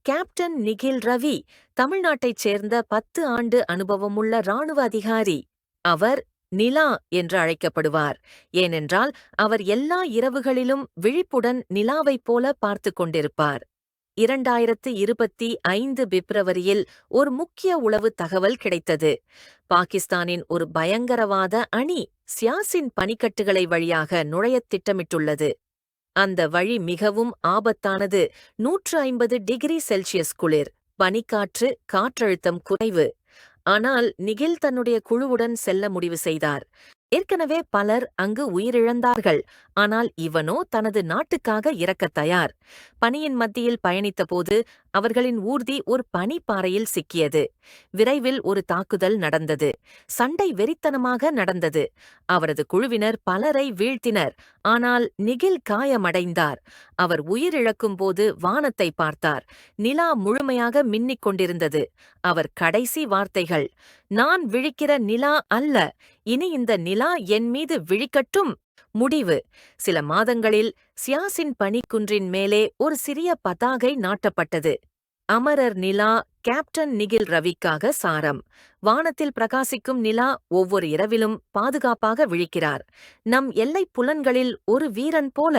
Captain Nikhil Ravi தமிழ்நாட்டைச் சேர்ந்த 10 ஆண்டு அனுபவமுள்ள இராணுவ அதிகாரி. அவர் நிலா என்று அழைக்கப்படுவார். ஏனென்றால் அவர் எல்லா இரவுகளிலும் விழிப்புடன் நிலாவைப் போல பார்த்துக் கொண்டிருப்பார். 2025 பிப்ரவரியில் ஒரு முக்கிய உளவு தகவல் கிடைத்தது. பாகிஸ்தானின் ஒரு பயங்கரவாத அணி சியாசின் பனிக்கட்டுகளை வழியாக நுழையத் திட்டமிட்டுள்ளது. அந்த வழி மிகவும் ஆபத்தானது. 150 டிகிரி செல்சியஸ் குளிர், பனிக்காற்று, காற்றழுத்தம் குறைவு. ஆனால் நிகில் தன்னுடைய குழுவுடன் செல்ல முடிவு செய்தார். ஏற்கனவே பலர் அங்கு உயிரிழந்தார்கள். ஆனால் இவனோ தனது நாட்டுக்காக இறக்கத் தயார். பனியின் மத்தியில் பயணித்தபோது அவர்களின் ஊர்தி ஒரு பனிப்பாறையில் சிக்கியது. விரைவில் ஒரு தாக்குதல் நடந்தது. சண்டை வெறித்தனமாக நடந்தது. அவரது குழுவினர் பலரை வீழ்த்தினர். ஆனால் நிகில் காயமடைந்தார். அவர் உயிரிழக்கும் போது வானத்தை பார்த்தார். நிலா முழுமையாக மின்னிக் கொண்டிருந்தது. அவர் கடைசி வார்த்தைகள்: "நான் விழிக்கிற நிலா அல்ல, இனி இந்த நிலா என் மீது விழிக்கட்டும்." முடிவு: சில மாதங்களில் சியாசின் பனிக்குன்றின் மேலே ஒரு சிறிய பதாகை நாட்டப்பட்டது. அமரர் நிலா, கேப்டன் நிகில் ரவிக்காக சாரம். வானத்தில் பிரகாசிக்கும் நிலா ஒவ்வொரு இரவிலும் பாதுகாப்பாக விழிக்கிறார். நம் எல்லைப் புலன்களில் ஒரு வீரன் போல.